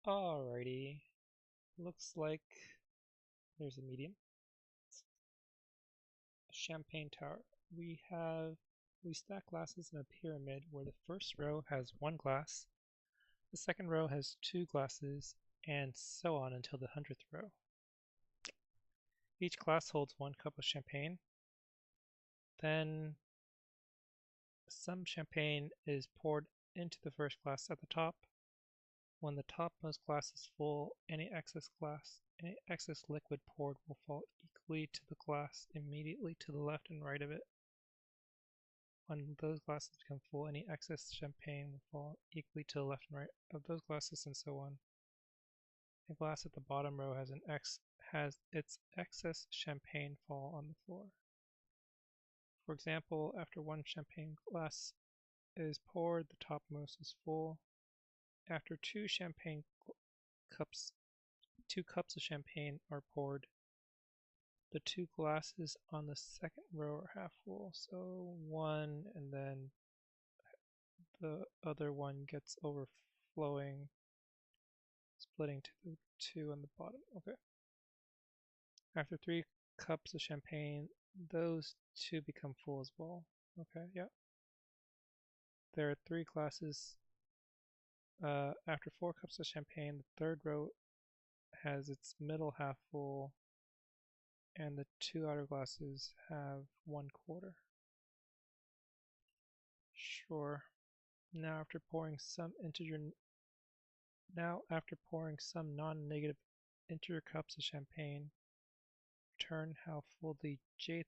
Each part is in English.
Alrighty, looks like there's a medium. Champagne tower. We stack glasses in a pyramid where the first row has one glass, the second row has two glasses, and so on until the 100th row. Each glass holds one cup of champagne. Then some champagne is poured into the first glass at the top. When the topmost glass is full, any excess liquid poured will fall equally to the glass immediately to the left and right of it. When those glasses become full, any excess champagne will fall equally to the left and right of those glasses, and so on. The glass at the bottom row has its excess champagne fall on the floor. For example, after one champagne glass is poured, the topmost is full. After two cups of champagne are poured, the two glasses on the second row are half full. So one, and then the other one gets overflowing, splitting to the two on the bottom. Okay. After 3 cups of champagne, those two become full as well. Okay, yeah. There are 3 glasses. After 4 cups of champagne, the third row has its middle half full, and the 2 outer glasses have 1/4. Sure. Now after pouring some non-negative integer cups of champagne, return how full the jth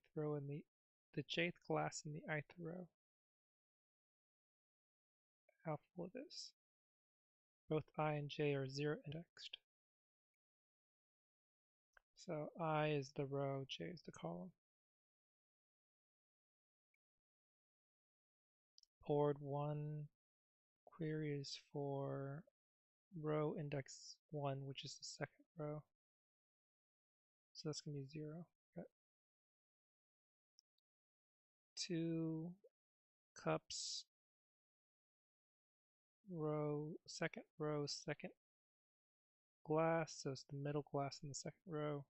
glass in the ith row. How full it is. Both I and j are 0 indexed. So I is the row, j is the column. Poured 1 query is for row index 1, which is the second row. So that's going to be 0. Okay. 2 cups, second glass, so it's the middle glass in the second row.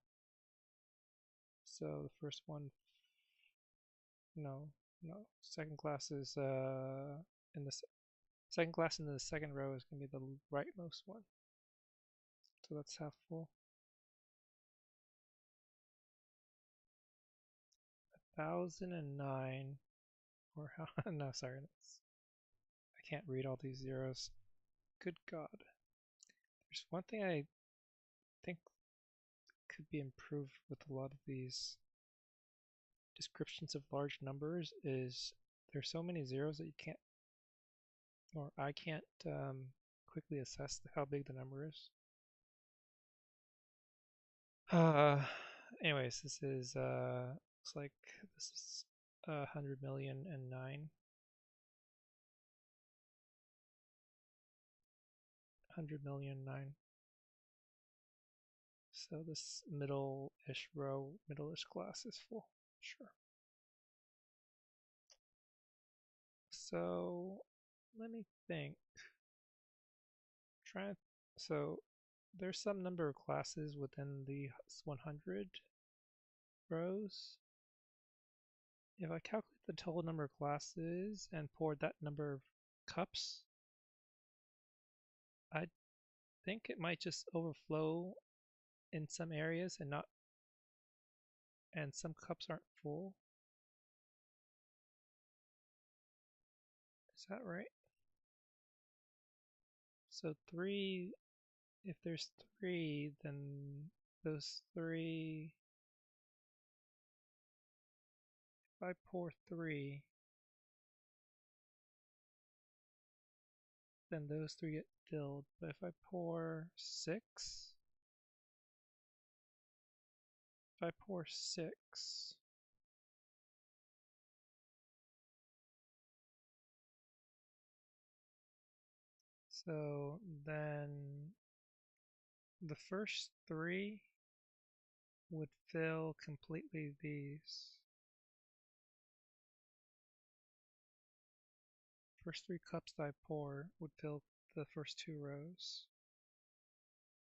So the first one, no, second glass is in the second glass in the second row is going to be the rightmost one. So that's half full. 1009, or how? No, sorry, I can't read all these zeros. Good God. There's one thing I think could be improved with a lot of these descriptions of large numbers is there's so many zeros that you can't, or I can't quickly assess how big the number is. Anyways, this is looks like this is 100,000,009. 100,000,009. So this middle-ish glass is full. Sure. So let me think. So there's some number of classes within the 100 rows. If I calculate the total number of classes and pour that number of cups, I think it might just overflow in some areas and some cups aren't full. Is that right? So if there's 3, then those 3, if I pour 3, then those 3 get filled. But if I pour 6, so then the first 3 would fill completely these. First 3 cups that I pour would fill the first 2 rows.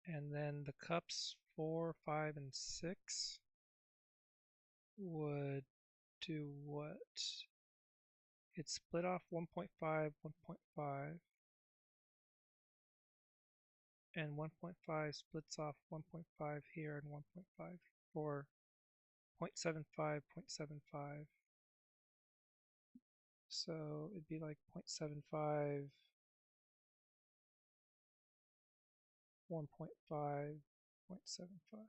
And then the cups 4, 5, and 6 would do what? It split off 1.5, 1.5, and 1.5 splits off 1.5 here and 1.5, or 0.75, 0.75. So it'd be like 0.75, 1.5, 0.75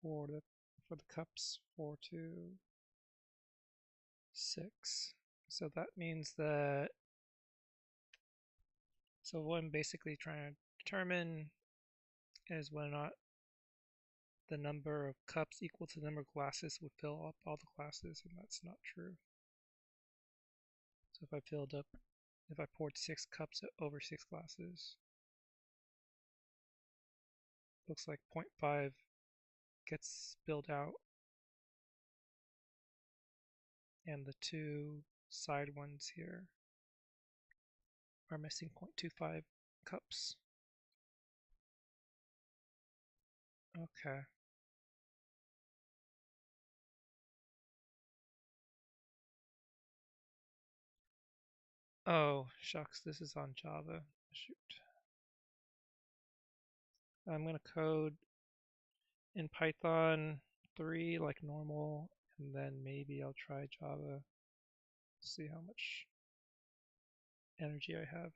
for the cups 4 to 6. So that means that, so what I'm basically trying to determine is whether or not the number of cups equal to the number of glasses would fill up all the glasses, and that's not true. So if I poured 6 cups over 6 glasses, looks like 0.5 gets spilled out, and the two side ones here are missing 0.25 cups. Okay. Oh, shucks, this is on Java. Shoot. I'm going to code in Python 3 like normal, and then maybe I'll try Java, see how much energy I have.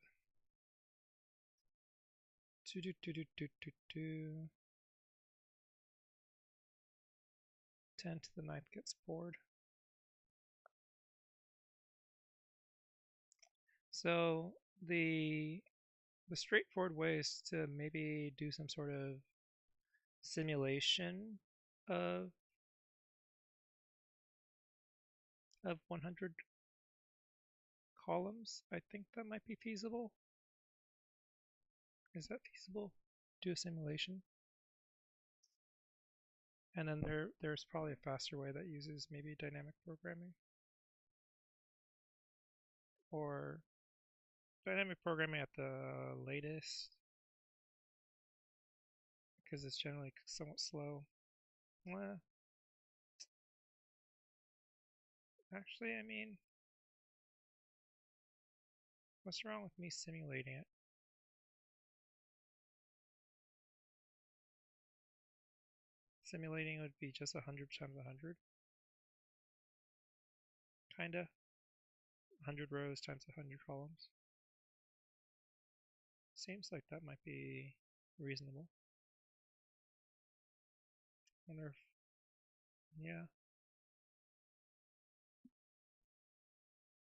10 to the ninth gets poured. So the straightforward way is to maybe do some sort of simulation of 100 columns. I think that might be feasible. Is that feasible? Do a simulation. And then there's probably a faster way that uses maybe dynamic programming. Or dynamic programming at the latest, because it's generally somewhat slow. Well, actually, I mean, what's wrong with me simulating it? Simulating would be just 100 times 100. Kinda. 100 rows times 100 columns. Seems like that might be reasonable. Wonder if, yeah.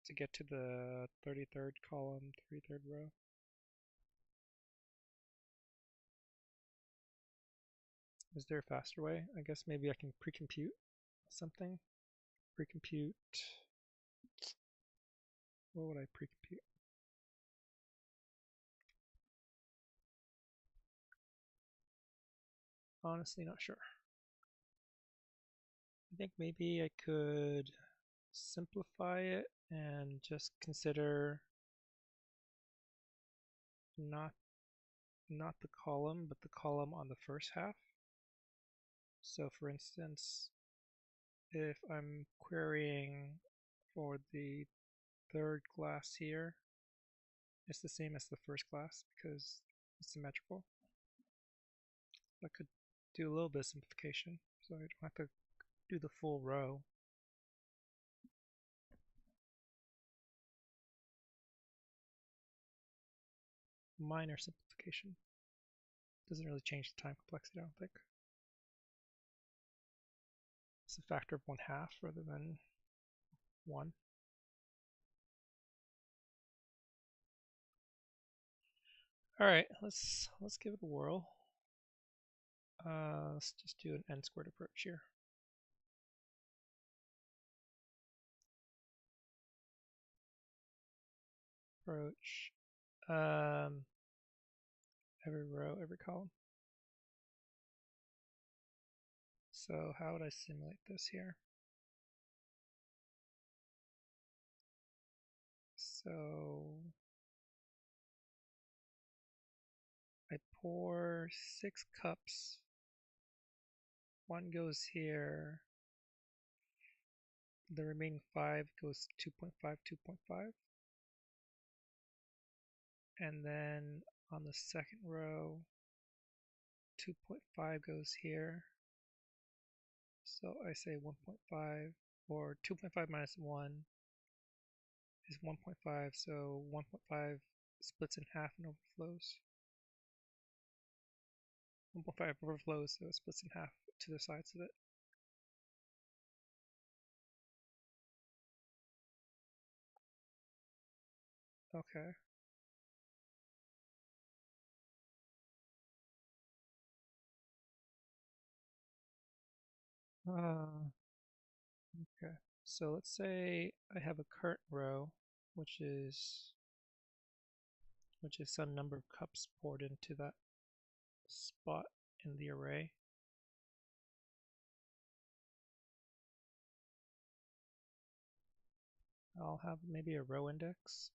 To get to the 33rd column, 33rd row. Is there a faster way? I guess maybe I can pre-compute something. Pre-compute. What would I pre-compute? Honestly, not sure. I think maybe I could simplify it and just consider not the column, but the column on the first half. So for instance, if I'm querying for the third class here, it's the same as the first class because it's symmetrical. I could do a little bit of simplification, so I don't have to do the full row. Minor simplification. Doesn't really change the time complexity, I don't think. It's a factor of 1/2 rather than 1. All right, let's give it a whirl. Let's just do an n-squared approach here. Approach. Every row, every column. So how would I simulate this here? So pour 6 cups. One goes here. The remaining 5 goes 2.5, 2.5. And then on the second row, 2.5 goes here. So I say 1.5, or 2.5 minus 1 is 1.5, so 1.5 splits in half and overflows. 1.5 overflows, so it splits in half to the sides of it. Okay. Okay. So let's say I have a current row, which is some number of cups poured into that spot in the array. I'll have maybe a row index.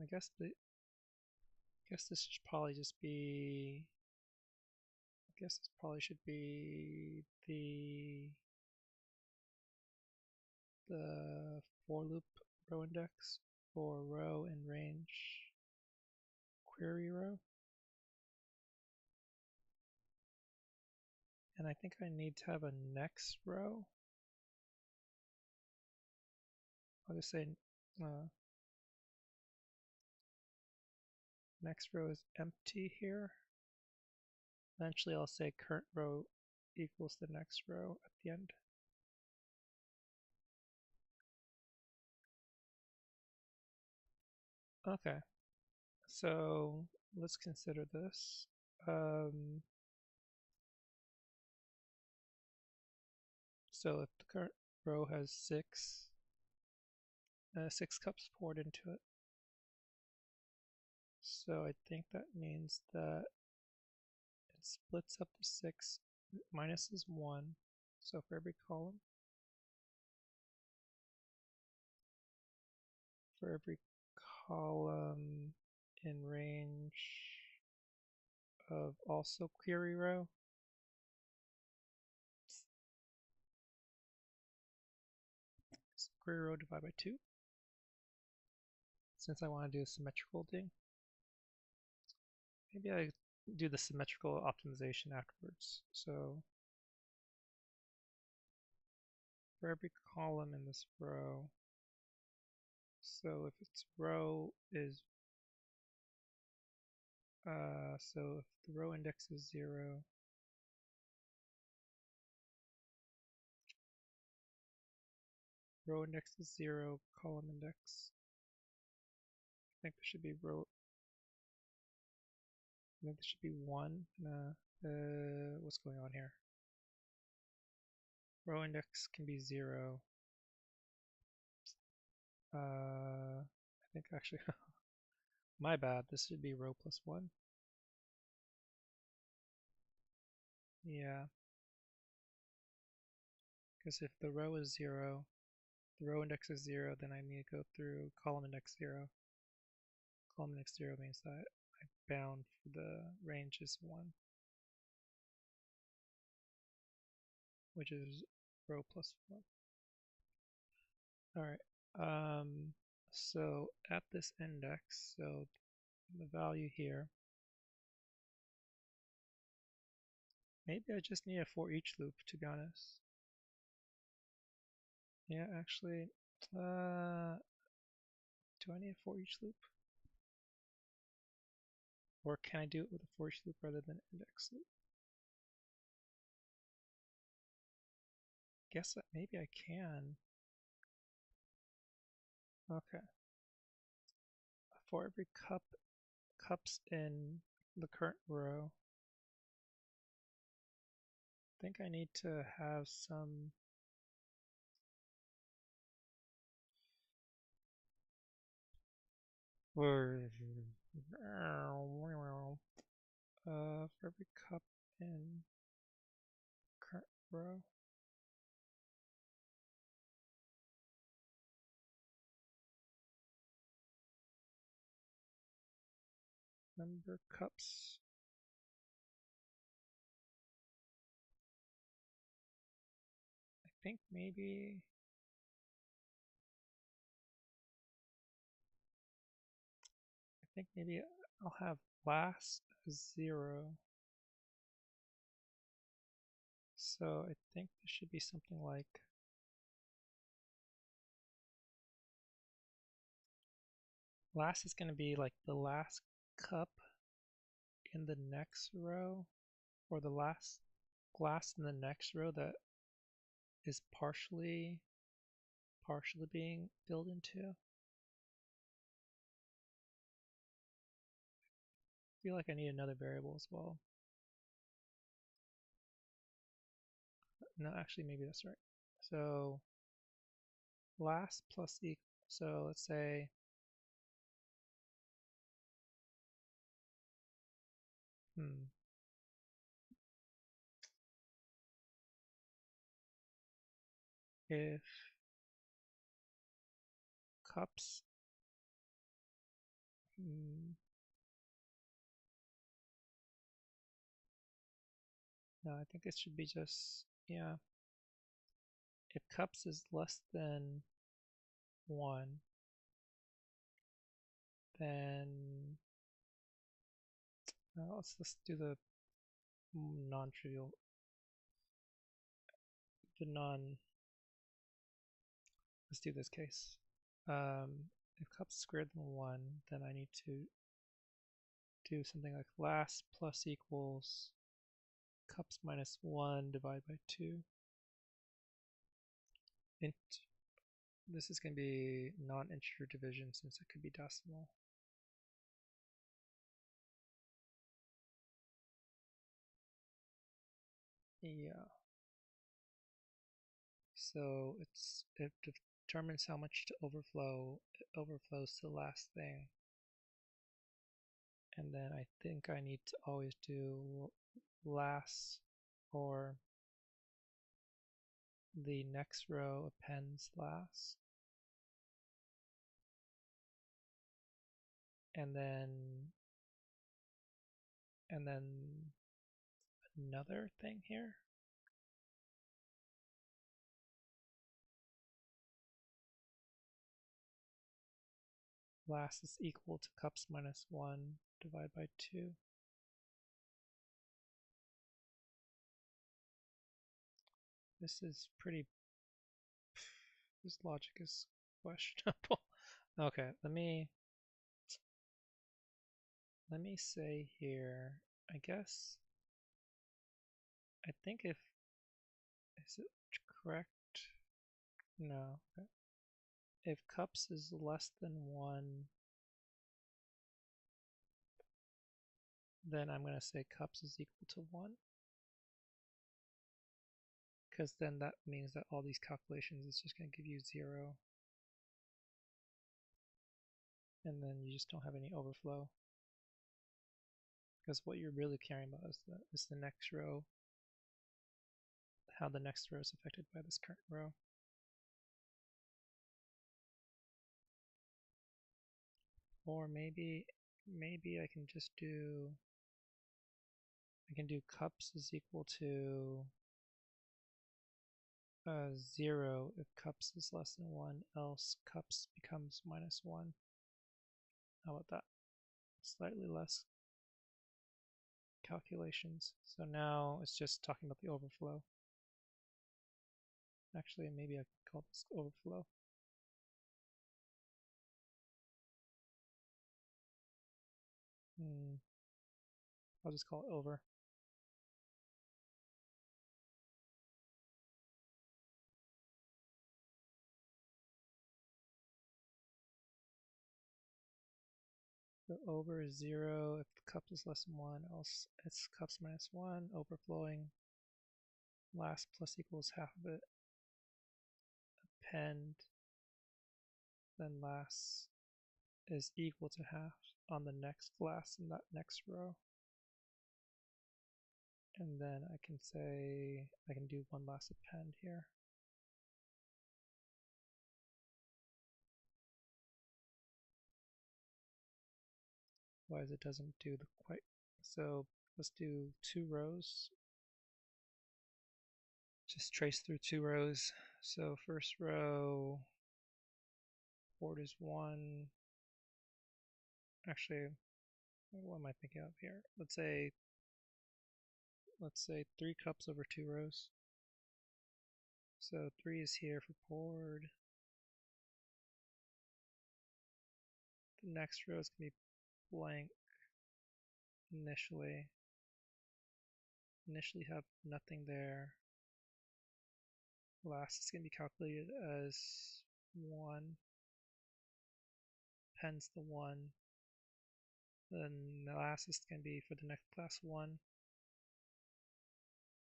I guess this should probably just be. I guess this probably should be the for loop row index for row in range query row. And I think I need to have a next row. I'll just say next row is empty here. Eventually I'll say current row equals the next row at the end. Okay, so let's consider this. So if the current row has 6 cups poured into it, so I think that means that it splits up to 6, minus is 1, so for every column, in range of also query row, so query row divided by 2, since I want to do a symmetrical thing. Maybe I do the symmetrical optimization afterwards. So for every column in this row, so if its row is so if the row index is 0, row index is 0, column index, I think there should be 1. What's going on here? Row index can be 0. I think actually, my bad, this should be row plus 1. Yeah. Because if the row is 0, the row index is 0, then I need to go through column index 0. Column index 0 means that I bound for the range is 1, which is row plus 1. Alright, so at this index, so the value here, maybe I just need a for each loop, to be honest. Yeah, actually, do I need a for each loop? Or can I do it with a for each loop rather than index loop? Guess that maybe I can. Okay. For every cups in the current row, I think I need to have some for every cup in current row. number cups. I think maybe I'll have last as 0. So I think this should be something like last is going to be like the last cup in the next row, or the last glass in the next row that is partially being filled into. I feel like I need another variable as well. No, actually, maybe that's right. So last plus equal. So let's say if cups no, I think it should be just, yeah. If cups is less than 1, then let's do the non-trivial, the non, let's do this case. If cups is greater than 1, then I need to do something like last plus equals cups minus 1 divided by 2. Int. This is going to be non-integer division since it could be decimal. Yeah. So it determines how much to overflow. It overflows to the last thing. And then I think I need to always do last, or the next row appends last. And then another thing here. Last is equal to cups minus 1 divided by 2. This is pretty, this logic is questionable. Okay, let me say here, I guess, I think if, is it correct? No. Okay. If cups is less than 1, then I'm going to say cups is equal to 1. Because then that means that all these calculations is just going to give you 0. And then you just don't have any overflow. Because what you're really caring about is the next row, how the next row is affected by this current row. Or maybe I can just do, cups is equal to 0 if cups is less than 1, else cups becomes minus 1. How about that? Slightly less calculations. So now it's just talking about the overflow. Actually, maybe I can call this overflow. I'll just call it over. So over is 0 if the cup is less than 1, else it's cups minus 1, overflowing. Last plus equals half of it. Append, then last is equal to half on the next last in that next row. And then I can say, I can do one last append here. Otherwise it doesn't do the quite. So let's do 2 rows. Just trace through 2 rows. So first row, port is 1. Actually, what am I thinking of here? Let's say 3 cups over 2 rows. So 3 is here for port. The next row is going to be blank initially. Initially have nothing there. Last is going to be calculated as 1. Pens the 1. Then the last is going to be for the next class 1.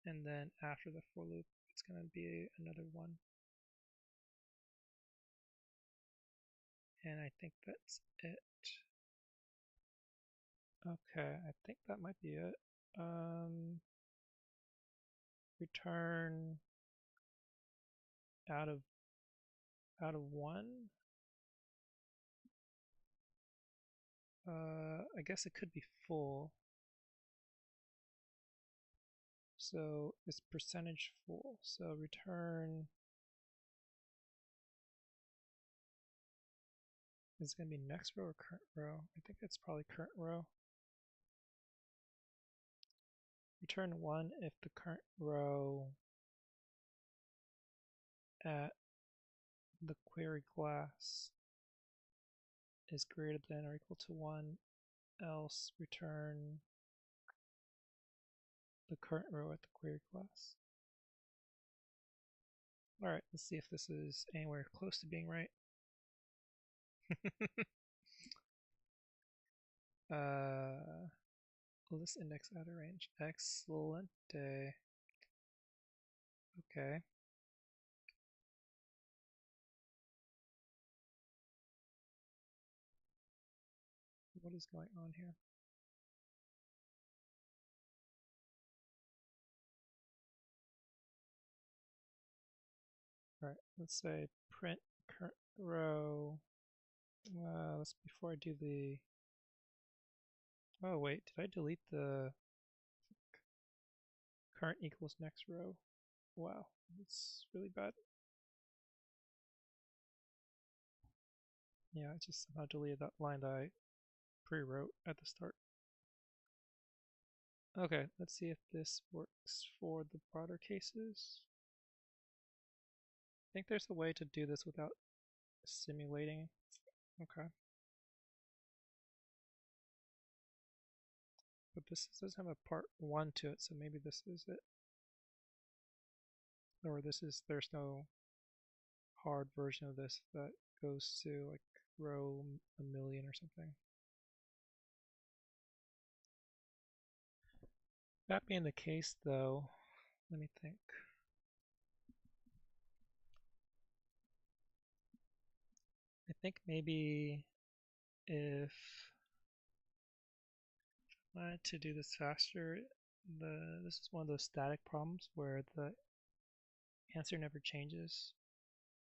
And then after the for loop, it's going to be another 1. And I think that's it. Okay, I think that might be it. Return out of 1. I guess it could be full. So it's percentage full. So return is going to be next row or current row. I think it's probably current row. Return 1 if the current row at the query class is greater than or equal to 1, else return the current row at the query class. Alright, let's see if this is anywhere close to being right. List index out of range. Excellent day. Okay. What is going on here? Alright, let's say print current row. Let's before I do the. Oh wait, did I delete the current equals next row? Wow, that's really bad. Yeah, I just somehow deleted that line that I pre-wrote at the start. Okay, let's see if this works for the broader cases. I think there's a way to do this without simulating. Okay. But this does have a part 1 to it, so maybe this is it. Or there's no hard version of this that goes to like row 1,000,000 or something. That being the case though, let me think. I think maybe if I wanted to do this faster, this is one of those static problems where the answer never changes.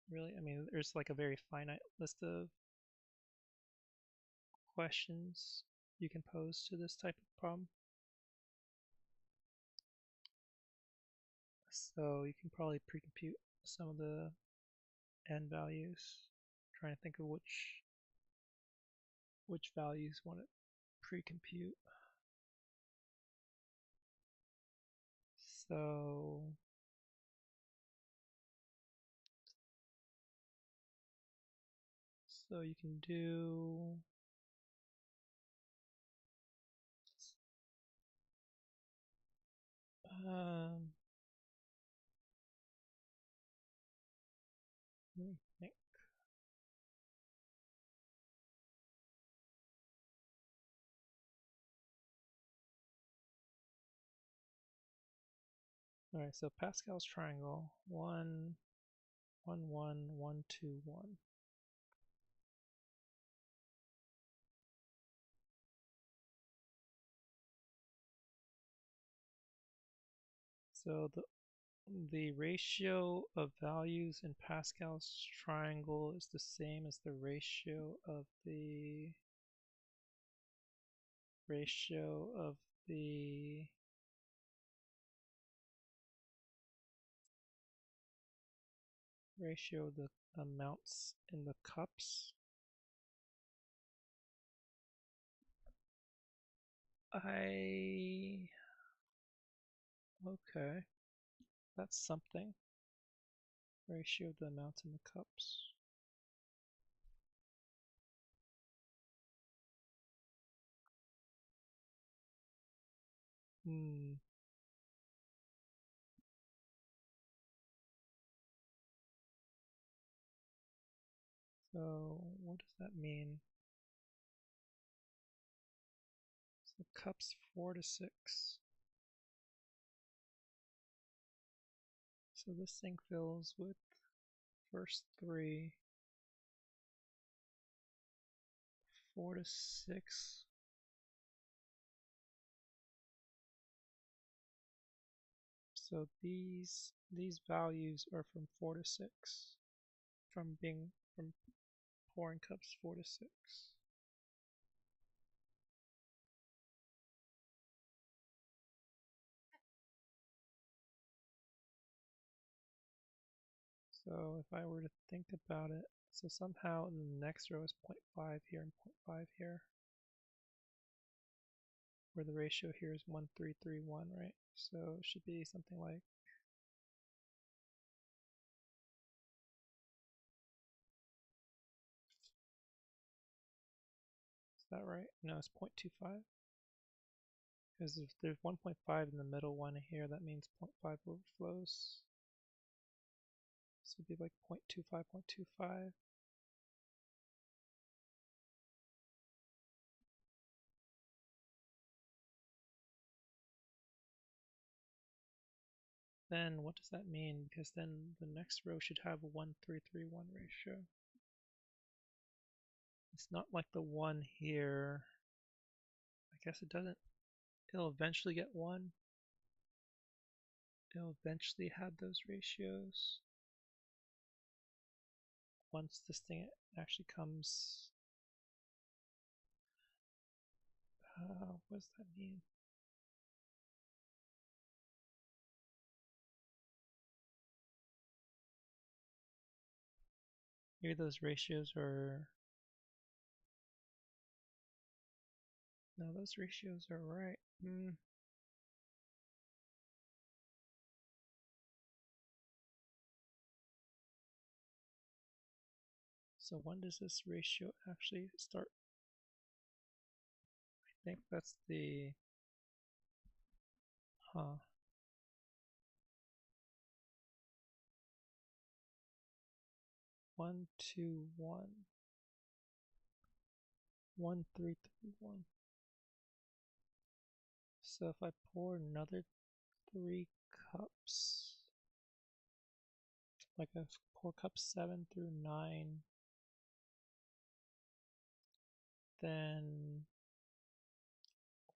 Really, I mean, there's like a very finite list of questions you can pose to this type of problem. So you can probably pre-compute some of the n values. I'm trying to think of which values want to pre-compute. So you can do let me think. All right, so Pascal's triangle 1 1 1 1 2 1. So the ratio of values in Pascal's triangle is the same as the ratio of the ratio of the amounts in the cups. Okay, that's something. Ratio of the amounts in the cups. So what does that mean? So cups 4 to 6. So this thing fills with first 3, 4 to 6. So these values are from 4 to 6, from pouring cups 4 to 6. So if I were to think about it, so somehow the next row is 0.5 here and 0.5 here, where the ratio here is 1,331, right? So it should be something like is that right? No, it's 0.25. Because if there's 1.5 in the middle one here, that means 0.5 overflows. So it'd be like 0.25, 0.25. Then what does that mean? Because then the next row should have a 1,331 ratio. It's not like the one here. I guess it doesn't. It'll eventually get 1. It'll eventually have those ratios. Once this thing actually comes. What does that mean? Maybe those ratios are. No, those ratios are right. So when does this ratio actually start? I think that's the, 1, 2, 1, 1, 3, 3, 1. So if I pour another 3 cups, like I pour cups 7 through 9, then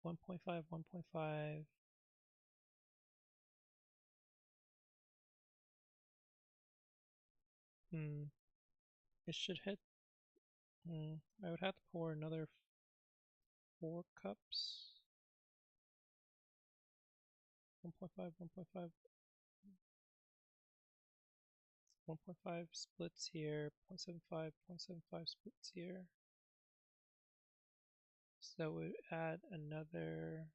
1.5, 1.5, it should hit, I would have to pour another 4 cups, 1.5, 1.5, 1.5 splits here, 0.75, 0.75 splits here. So we add another,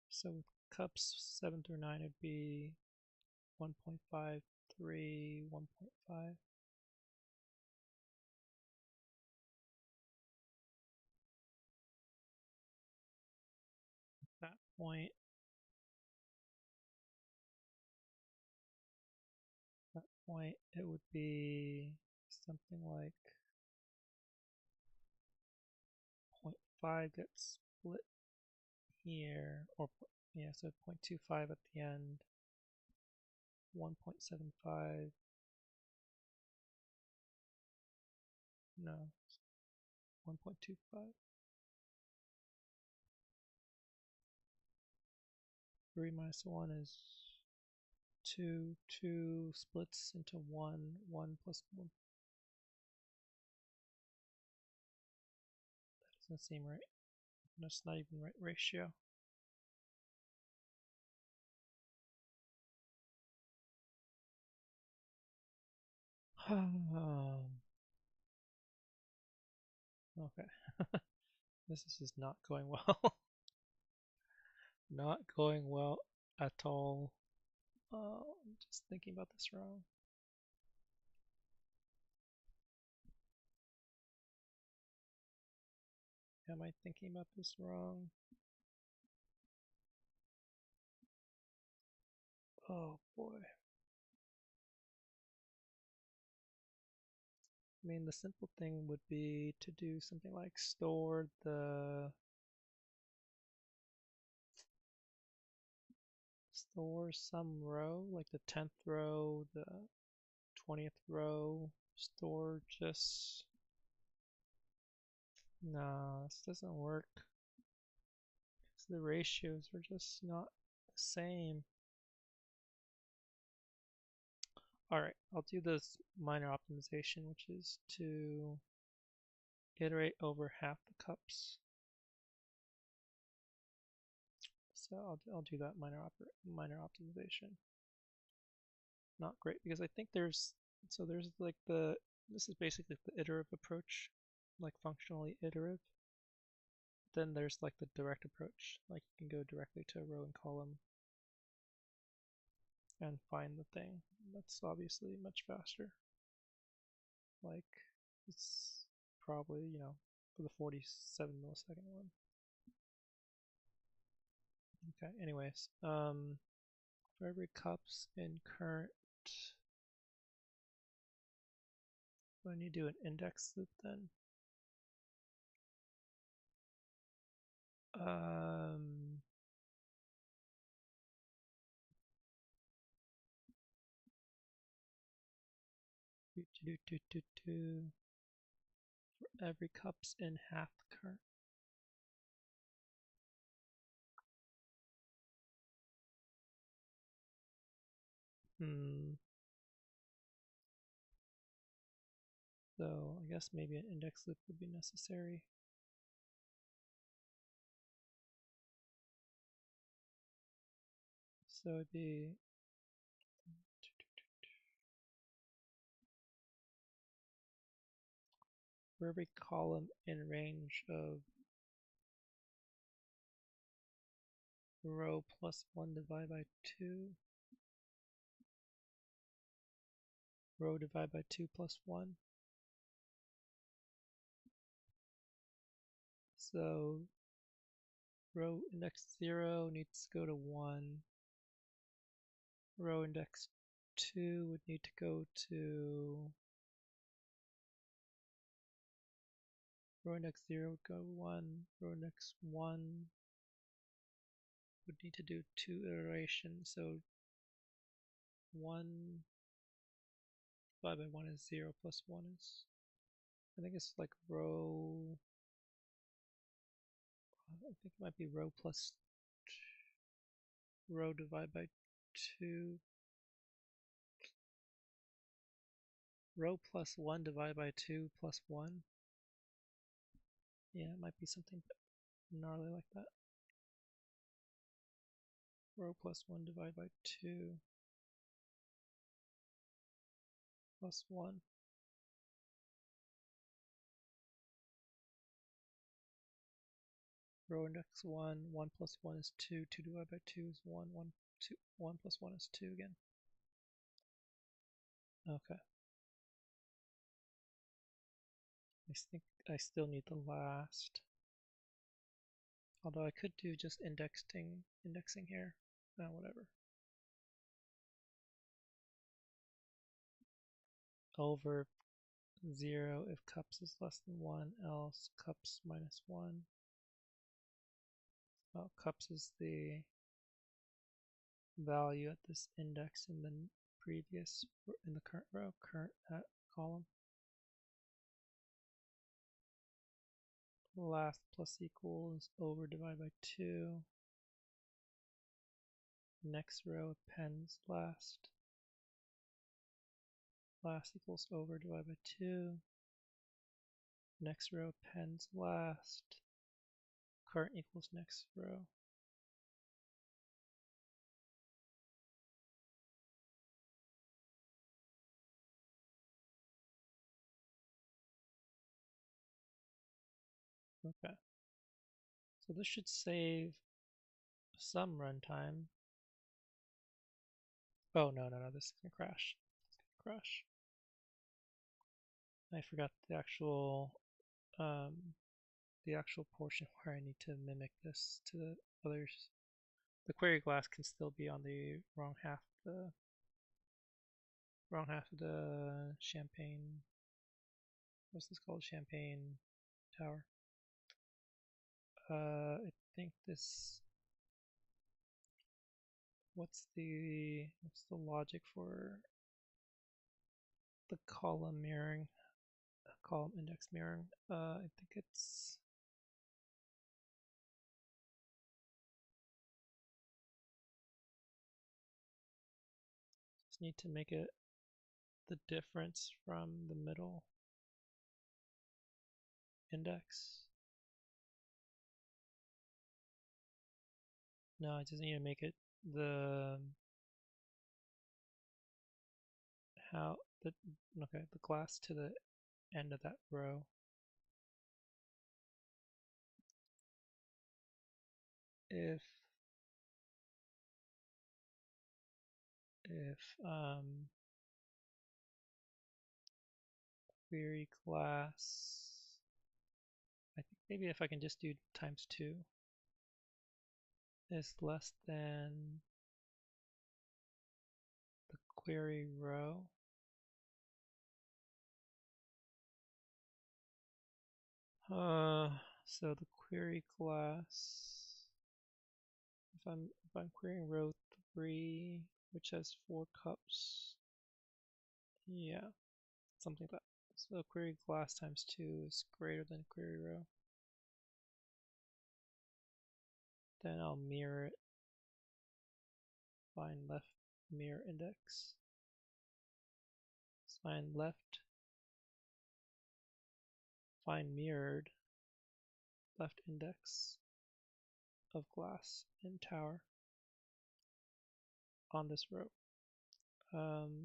so with cups 7 through 9 it'd be 1.53, 1.5. At that point it would be something like 0.5 gets split here, or yeah, so 0.25 at the end, 1.75, no, 1.25. 3 minus 1 is 2, 2 splits into 1, 1 plus 1. That Doesn't seem right. That's not even right ratio. Okay. This is just not going well. Not going well at all. I'm just thinking about this wrong. Am I thinking about this wrong? Oh boy. I mean, the simple thing would be to do something like store some row, like the 10th row, the 20th row, store just... No, this doesn't work. Because the ratios are just not the same. Alright, I'll do this minor optimization, which is to iterate over half the cups. So I'll do that minor optimization. Not great because I think there's like this is basically the iterative approach, like functionally iterative. Then there's like the direct approach, like you can go directly to a row and column and find the thing. That's obviously much faster. Like it's probably, for the 47 millisecond one. Okay, anyways, for every cups in current, when you do an index loop then, for every cups in half the current. So I guess maybe an index loop would be necessary. So it'd be for every column in range of row plus 1 divided by 2, row divided by 2 plus 1. So row index 0 needs to go to 1. Row index 2 would need to go to... Row index 0 would go 1. Row index 1 would need to do 2 iterations. So 1 divided by 1 is 0 plus 1 is... I think it's like row... I think it might be row plus... row divided by 2. Row plus 1 divided by 2 plus 1. Yeah, it might be something gnarly like that. Row plus 1 divided by 2 plus 1. Row index 1, 1 plus 1 is 2, 2 divided by 2 is 1, 1, 2, 1 plus 1 is 2 again. Okay. I think I still need the last. Although I could do just indexing here. Whatever. Over 0 if cups is less than 1, else cups minus 1. Well, cups is the value at this index in the previous, in the current row, current at column. Last plus equals over divided by 2. Next row appends last. Last equals over divided by 2. Next row appends last. Current equals next row. Okay. So this should save some runtime. Oh, no, this is going to crash. It's going to crash. I forgot the actual portion where I need to mimic this to the others. The query glass can still be on the wrong half of the champagne. What's this called? Champagne tower. I think this. What's the logic for the column mirroring? Column index mirroring. I think it's. Just need to make it the difference from the middle index. No, I just need to make it the the glass to the end of that row. If query class, I think maybe if I can just do times 2 is less than the query row. So the query class, if I'm querying row 3, which has 4 cups, yeah, something like that. So query class times 2 is greater than query row. Then I'll mirror it. Find left mirror index. Find left. Find mirrored left index of glass in tower on this row.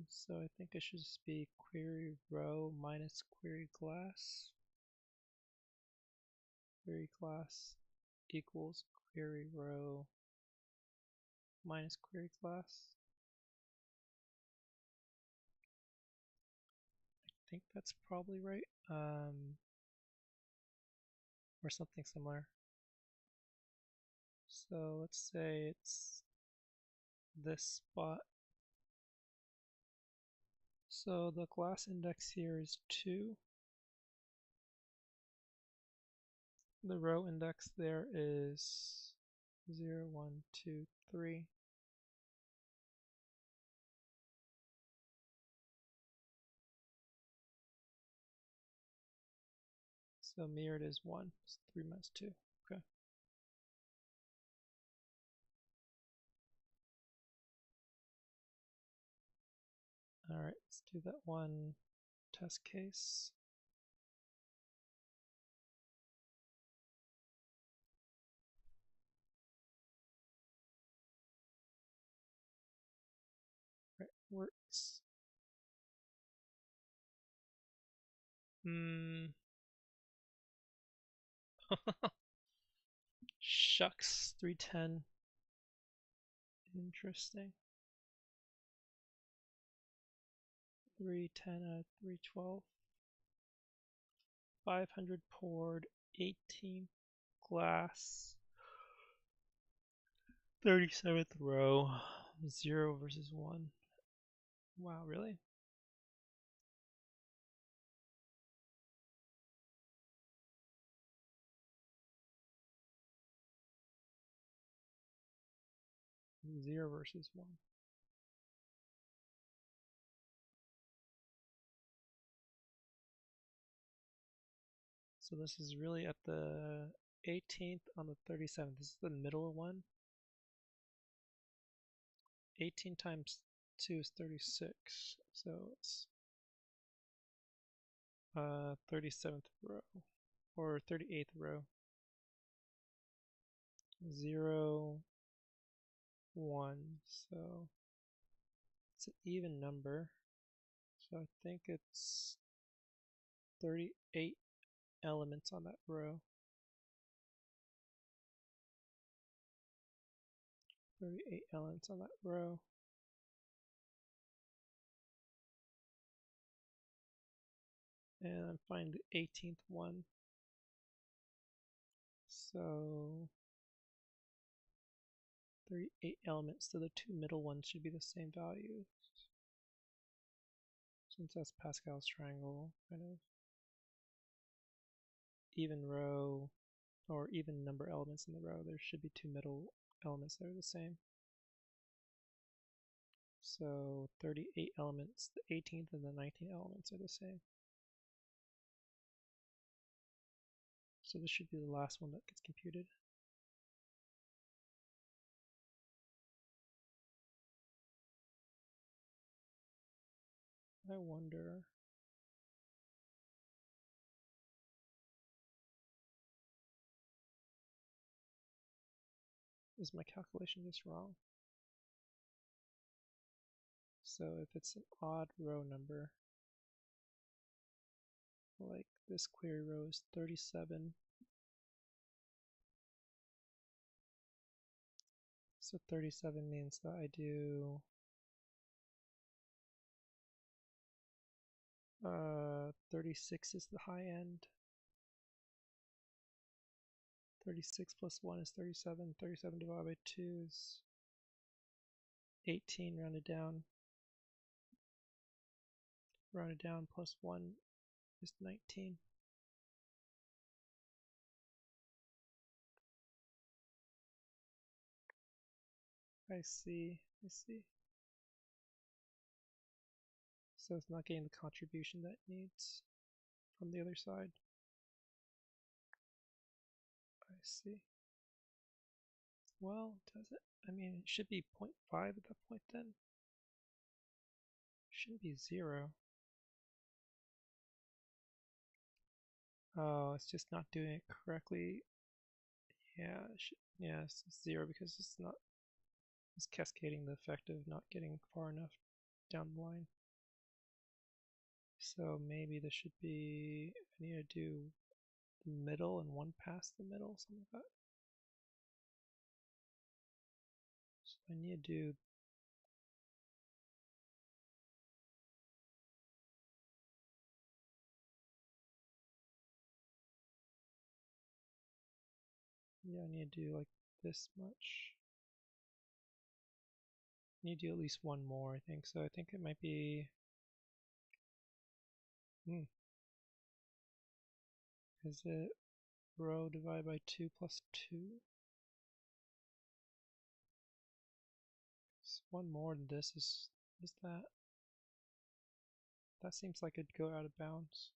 So I think it should just be query row minus query class. Query class equals query row minus query class. I think that's probably right. Or something similar. So let's say it's this spot. So the class index here is 2. The row index there is 0, 1, 2, 3. So mirrored is 1. It's 3 minus 2. Okay. All right, let's do that one test case. All right, works. Shucks, 310. Interesting. 310 out of 312. 500 poured, 18 glass. 37th row, 0 versus 1. Wow, really? Zero versus 1. So this is really at the 18th on the 37th. This is the middle one. 18 times 2 is 36. So it's 37th row, or 38th row. 0, 1, so it's an even number. So I think it's 38 elements on that row. 38 elements on that row. And I'm finding the 18th one. So 38 elements, so the two middle ones should be the same value. Since that's Pascal's triangle, kind of even row or even number elements in the row, there should be two middle elements that are the same. So 38 elements, the 18th and the 19th elements are the same. So this should be the last one that gets computed. I wonder. Is my calculation just wrong? So if it's an odd row number, like this query row is 37. So 37 means that I do 36 is the high end. 36 plus 1 is 37. 37 divided by 2 is 18 rounded down. Rounded down plus 1 is 19. I see. So it's not getting the contribution that it needs from the other side. I see. Well, does it? I mean, it should be 0.5 at that point then. It shouldn't be 0. Oh, it's just not doing it correctly. Yeah, it's 0 because it's cascading the effect of not getting far enough down the line. So maybe this should be, I need to do the middle and one past the middle, something like that. So I need to do I need to do like this much. I need to do at least one more, I think. So I think it might be is it row divided by 2 plus 2? So one more than this is that? That seems like it'd go out of bounds.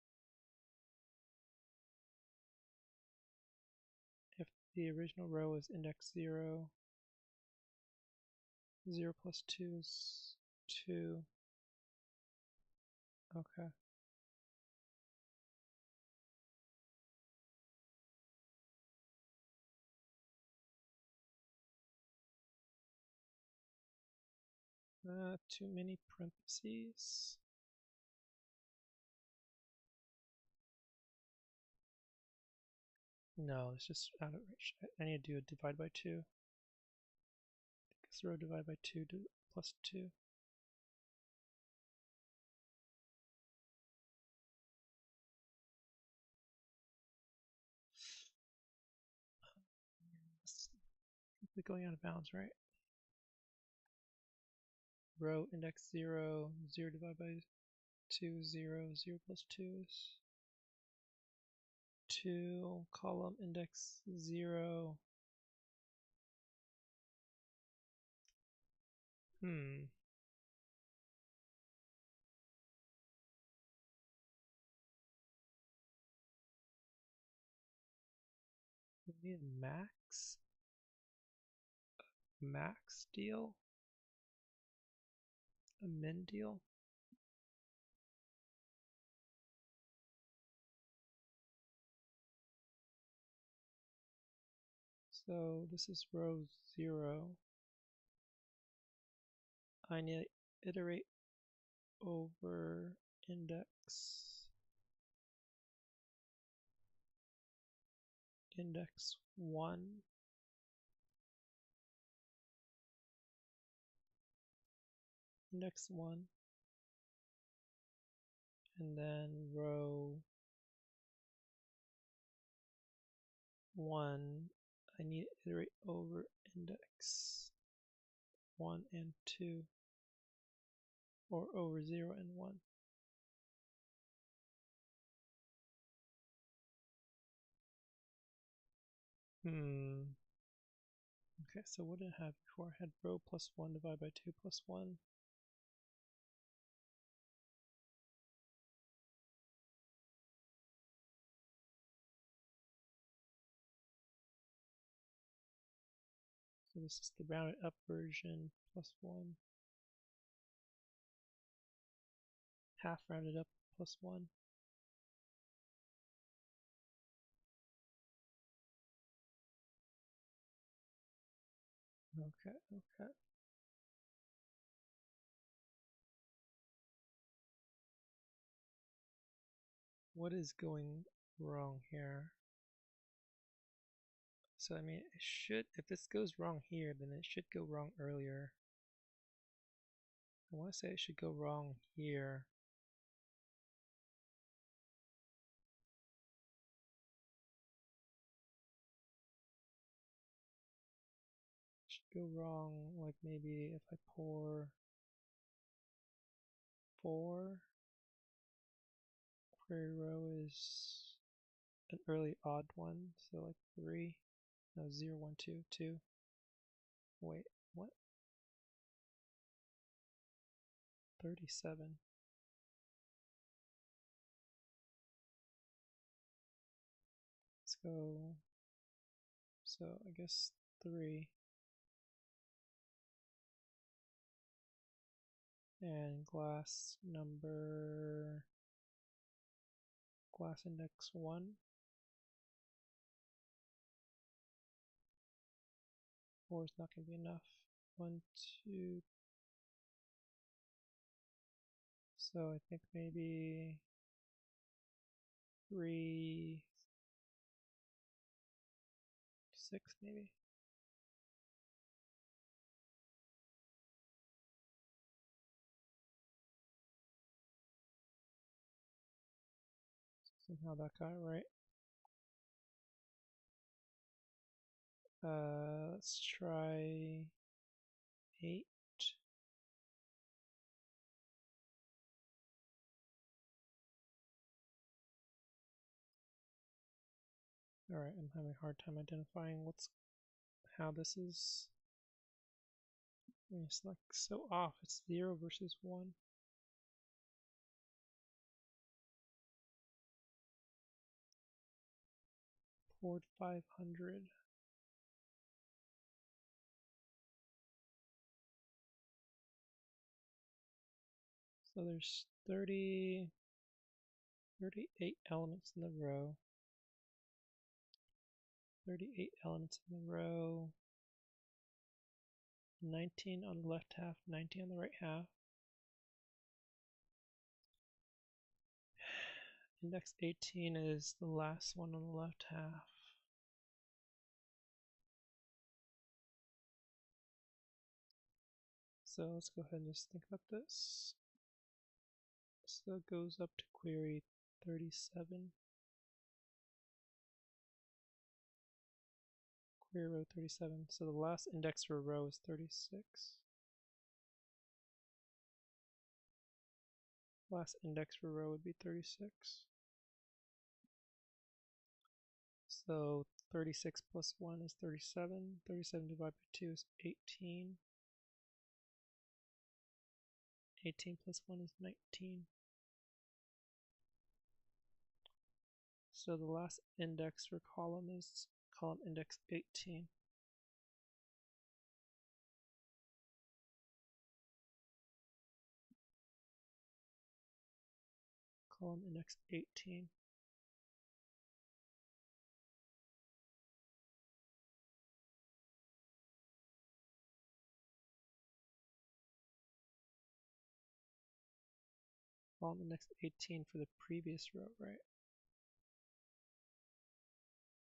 If the original row is index 0, 0 plus 2 is 2. Okay. Too many parentheses. No, it's just out of reach. I need to do a divide by 2. Because row divided by 2 plus 2. It's going out of bounds, right? Row index 0, 0 divided by 2, 0, 0 plus 2 is 2, column index 0. We need a max deal, a min deal. So this is row 0. I need to iterate over index 1, index 1, and then row 1, I need to iterate over index 1 and 2, or over 0 and 1. Okay, so what did I have before? I had row plus 1 divided by 2 plus 1. So this is the rounded up version, plus 1. Half rounded up, plus 1. Okay, okay. What is going wrong here? So I mean, it should, if this goes wrong here, then it should go wrong earlier. I want to say it should go wrong here. It should go wrong, like maybe if I pour 4, query row is an early odd one, so like 3, no, 0, 1, 2, 2. Wait, what? 37. Let's go, so I guess 3. And glass index 1. 4 is not going to be enough. 1, 2. So I think maybe 3, 6 maybe. Somehow that got it right. Let's try 8. Alright, I'm having a hard time identifying how this is. I mean, it's like so off. It's 0 versus 1. Poured 500. So there's 38 elements in the row. 38 elements in the row. 19 on the left half, 19 on the right half. Index 18 is the last one on the left half. So let's go ahead and just think about this. So it goes up to query 37. Query row 37. So the last index for a row is 36. Last index for a row would be 36. So 36 plus 1 is 37. 37 divided by 2 is 18. 18 plus 1 is 19. So the last index for column is column index 18. Column index 18. column index 18 for the previous row, right?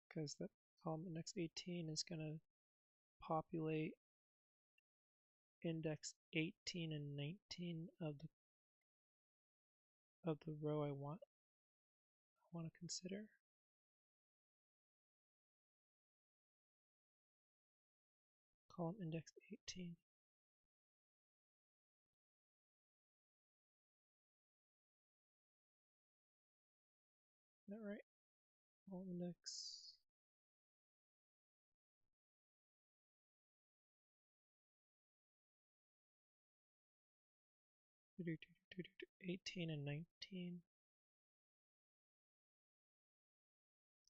Because that column index 18 is going to populate index 18 and 19 of the row I want to consider. Column index 18. Is that right? Column index 18 and 19.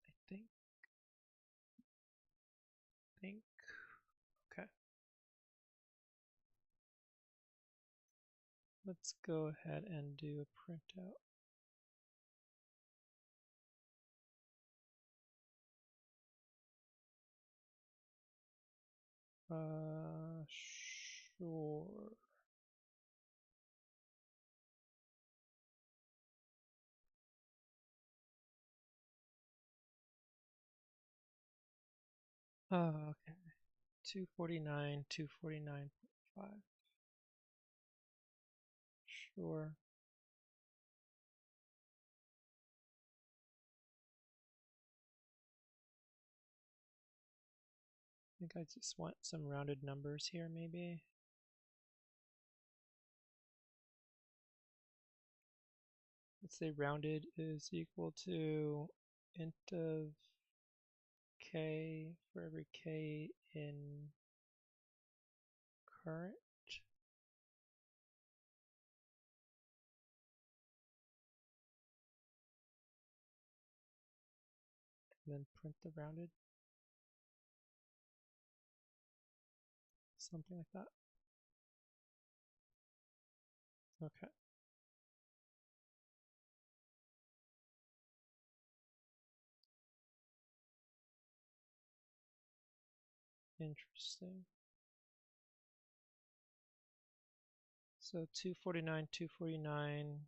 I think. Okay. Let's go ahead and do a printout. Sure. Okay. 249, 249.5. Sure. I think I just want some rounded numbers here, maybe. Let's say rounded is equal to int of k for every k in current. And then print the rounded. Something like that. Okay. Interesting. So 249, 249.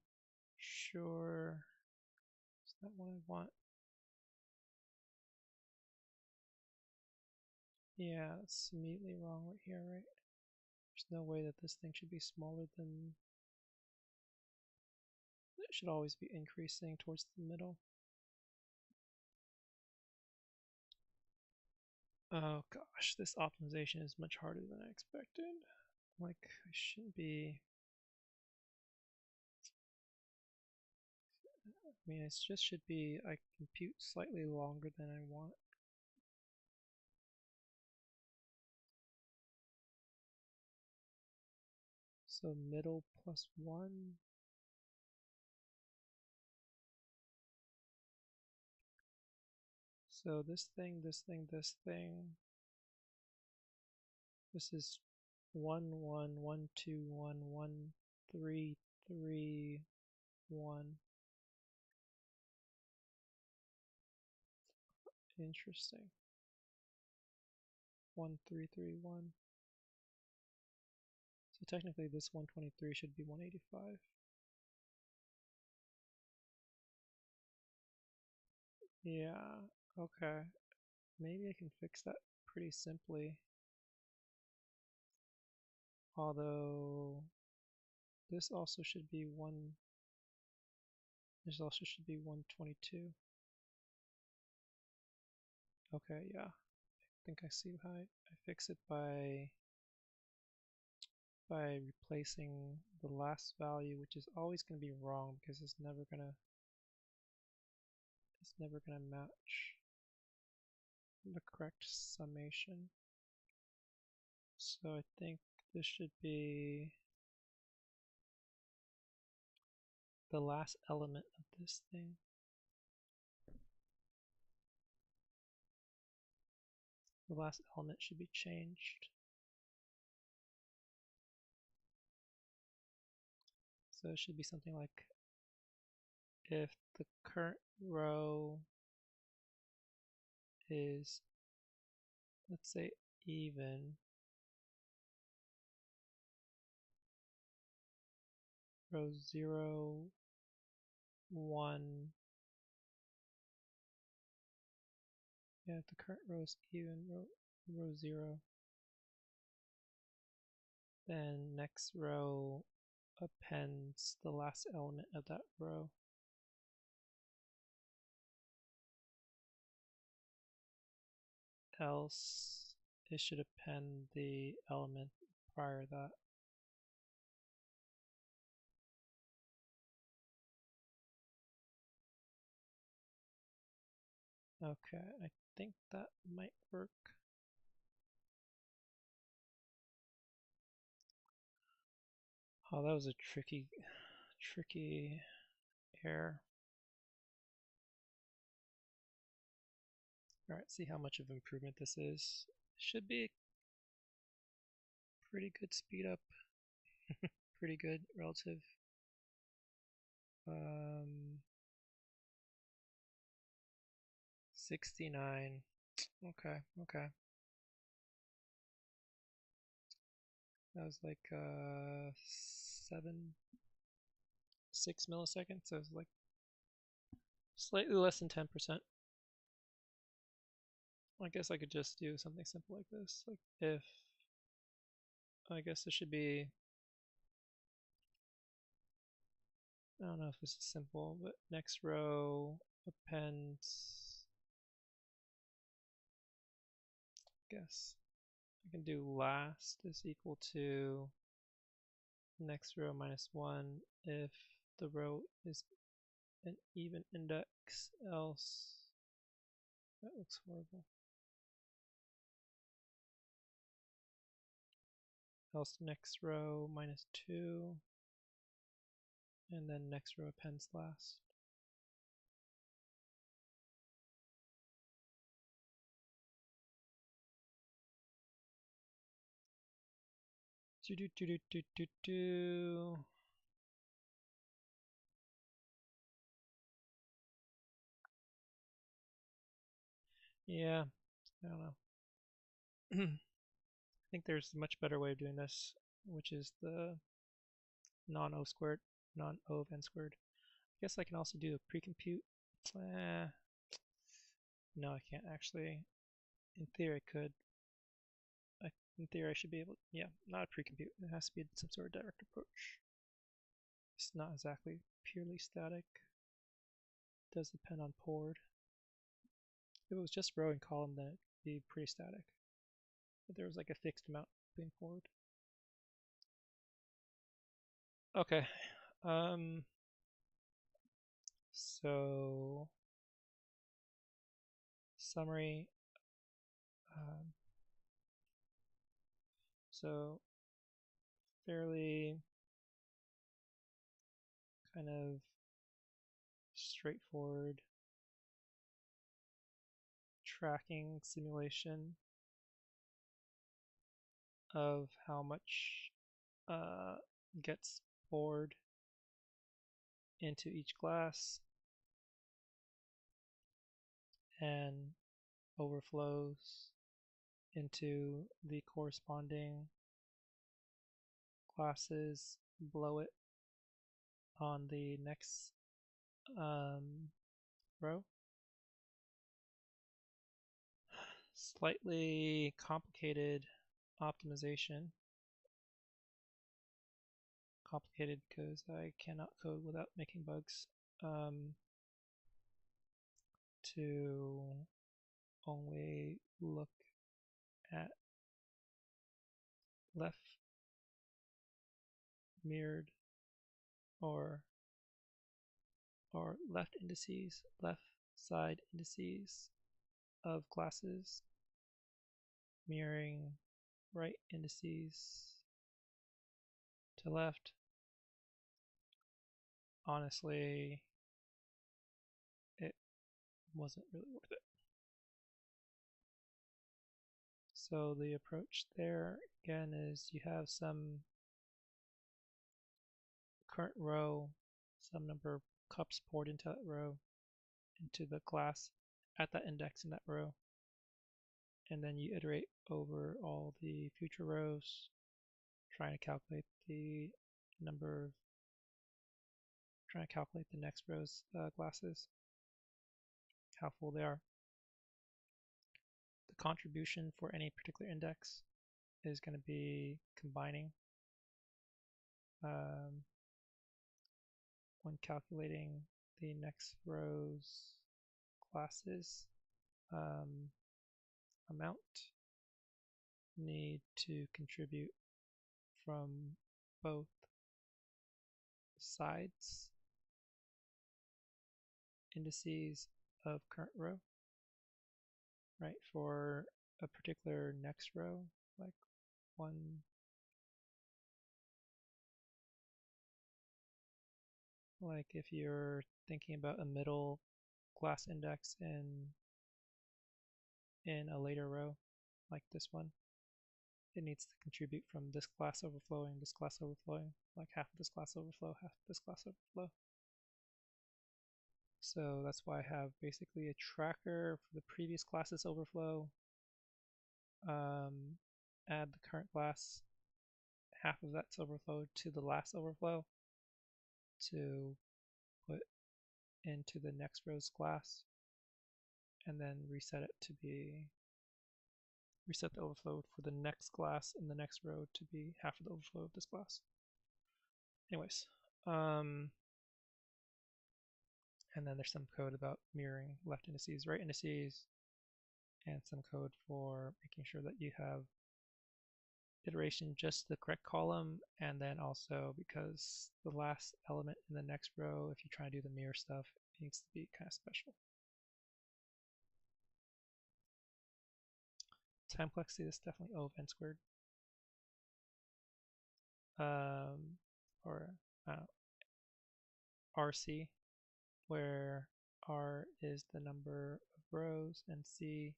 Sure. Is that what I want? Yeah, it's immediately wrong right here, right? There's no way that this thing should be smaller than... It should always be increasing towards the middle. Oh gosh, this optimization is much harder than I expected. Like, I shouldn't be... I mean, it just should be, I compute slightly longer than I want. So middle plus 1. So this thing, this thing, this thing. This is 1, 1, 1, 2, 1, 1, 3, 3, 1. Interesting. 1, 3, 3, 1. So technically this 123 should be 185. Yeah, okay. Maybe I can fix that pretty simply. Although this also should be 1. This also should be 122. Okay, yeah. I think I see how I fix it by replacing the last value, which is always going to be wrong because it's never gonna match the correct summation. So I think this should be the last element of this thing. The last element should be changed. So it should be something like if the current row is, let's say, even, row 0 1. Yeah, if the current row is even, row 0, then next row appends the last element of that row. Else it should append the element prior to that. Okay, I think that might work. Oh, that was a tricky error. All right, see how much of improvement this is. Should be pretty good speed up. Pretty good relative. 69. Okay. That was like 6 milliseconds. So it was like slightly less than 10%. I guess I could just do something simple like this. Like if, I guess this should be, I don't know if this is simple, but next row append, I guess I can do last is equal to next row minus 1 if the row is an even index, else, that looks horrible. Else next row minus 2, and then next row appends last. Yeah, I don't know. I think there's a much better way of doing this, which is the non-O squared, non-O of n squared. I guess I can also do a pre-compute. No, I can't actually. In theory, I could. In theory, I should be able. Yeah, not a pre-compute. It has to be some sort of direct approach. It's not exactly purely static. It does depend on poured. If it was just row and column, then it'd be pretty static. But there was like a fixed amount being poured. Okay. So summary. So fairly kind of straightforward tracking simulation of how much gets poured into each glass and overflows into the corresponding glasses below it on the next row. Slightly complicated optimization. Complicated because I cannot code without making bugs. To only look at left mirrored or left indices, left side indices of classes mirroring right indices to left. Honestly, it wasn't really worth it. So the approach there again is you have some current row, some number of cups poured into that row, into the glass at that index in that row, and then you iterate over all the future rows, trying to calculate the number of trying to calculate the next row's classes, how full they are. The contribution for any particular index is going to be combining when calculating the next row's classes amount, need to contribute from both sides indices of current row, right? For a particular next row, like one, like if you're thinking about a middle class index in a later row, like this one, it needs to contribute from this class overflowing, this class overflowing, like half of this class overflow, half of this class overflow. So that's why I have basically a tracker for the previous class's overflow, add the current class, half of that's overflowed to the last overflow to put into the next row's class, and then reset the overflow for the next class in the next row to be half of the overflow of this class. Anyways, and then there's some code about mirroring left indices, right indices, and some code for making sure that you have iteration just the correct column, and then also because the last element in the next row, if you try to do the mirror stuff, it needs to be kind of special. Time complexity is definitely O of n squared. Or RC, where R is the number of rows and C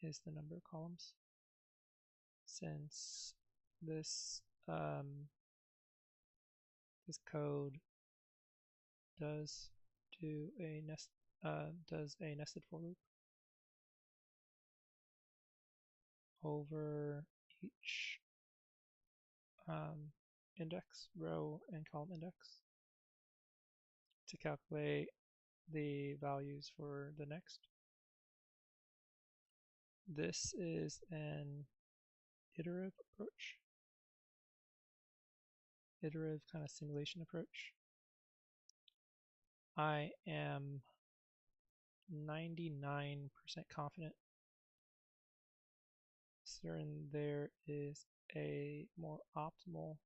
is the number of columns. Since this this code does a nested for loop over each index, row and column index, to calculate the values for the next. This is an iterative approach, iterative kind of simulation approach. I am 99% confident certain there is a more optimal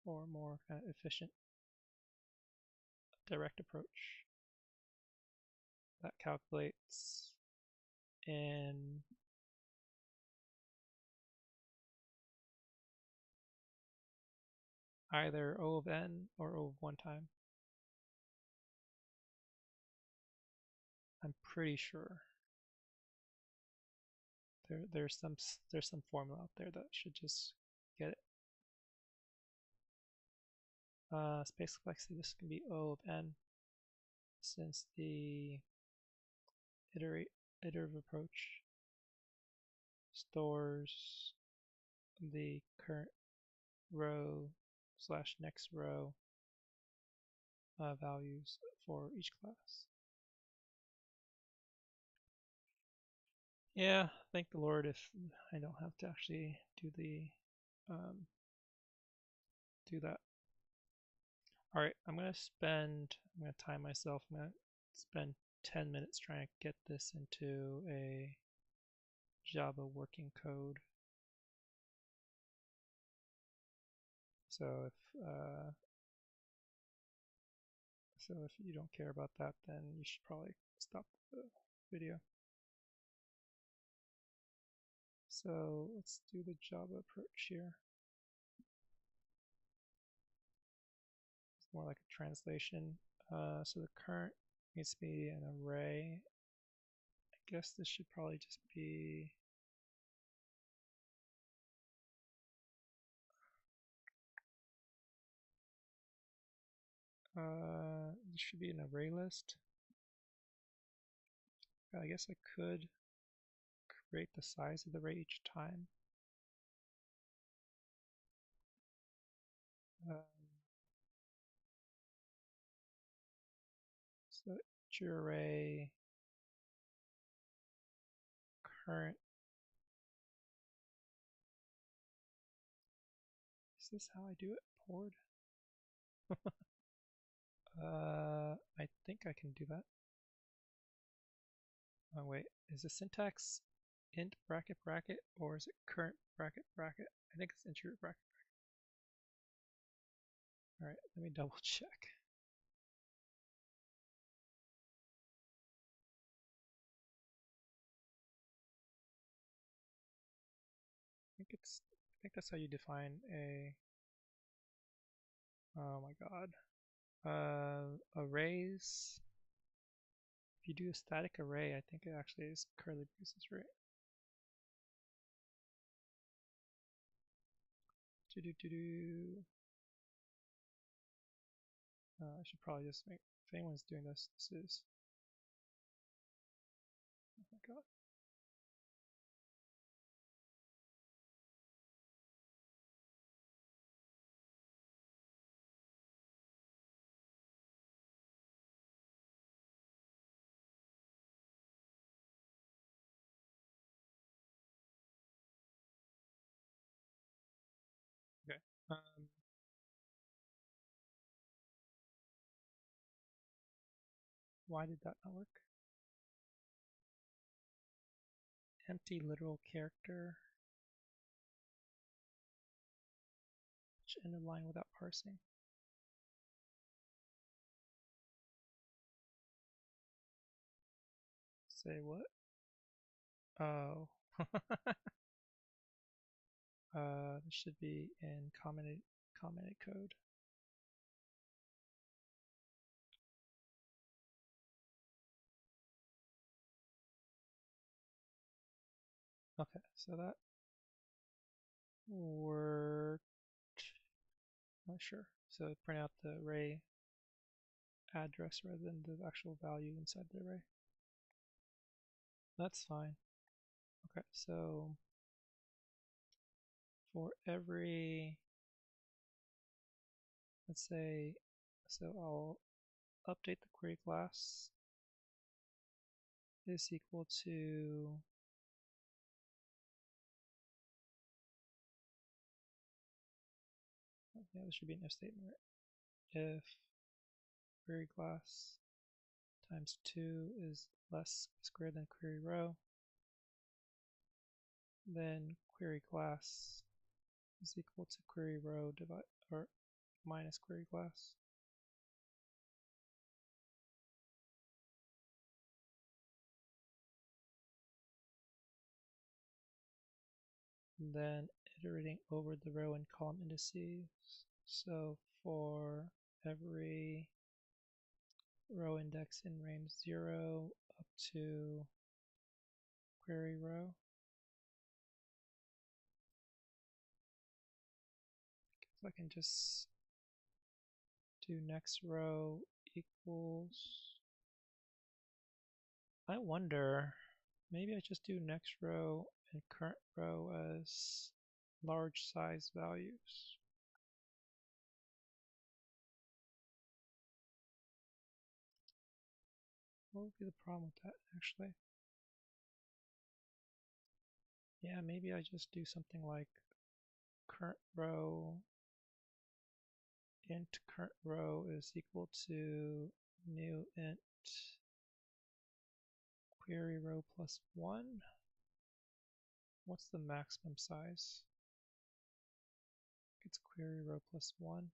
or more kind of efficient direct approach that calculates in either O of n or O of 1 time. I'm pretty sure there's some formula out there that should just get it. Space complexity, this can be O of n, since the iterative approach stores the current row slash next row values for each class. Yeah, thank the Lord if I don't have to actually do that. All right, I'm gonna time myself. I'm gonna spend 10 minutes trying to get this into a Java working code. So if you don't care about that, then you should probably stop the video. So let's do the Java approach here. It's more like a translation. So the current needs to be an array. I guess this should probably just be this should be an array list. I guess I could create the size of the array each time. integer array current. Is this how I do it? Poured? I think I can do that. Oh wait, is the syntax int bracket bracket or is it current bracket bracket? I think it's integer bracket bracket. All right, let me double check. I think that's how you define a. Oh my god. Arrays. If you do a static array, I think it actually is curly braces, right? I should probably just make. If anyone's doing this, this is. Oh my god. Okay. Why did that not work? Empty literal character. End of line without parsing. Say what? Oh. This should be in commented code. Okay, so that worked. Not sure. So print out the array address rather than the actual value inside the array. That's fine. Okay, so for every, let's say, so I'll update the query class is equal to yeah, there should be an if statement, right? If query class times 2 is greater than query row, then query class is equal to query row or minus query class. And then iterating over the row and column indices. So for every row index in range 0 up to query row, I can just do next row equals. I wonder, maybe I just do next row and current row as large size values. What would be the problem with that, actually? Yeah, maybe I just do something like current row int current row is equal to new int query row plus 1. What's the maximum size? It's query row plus 1.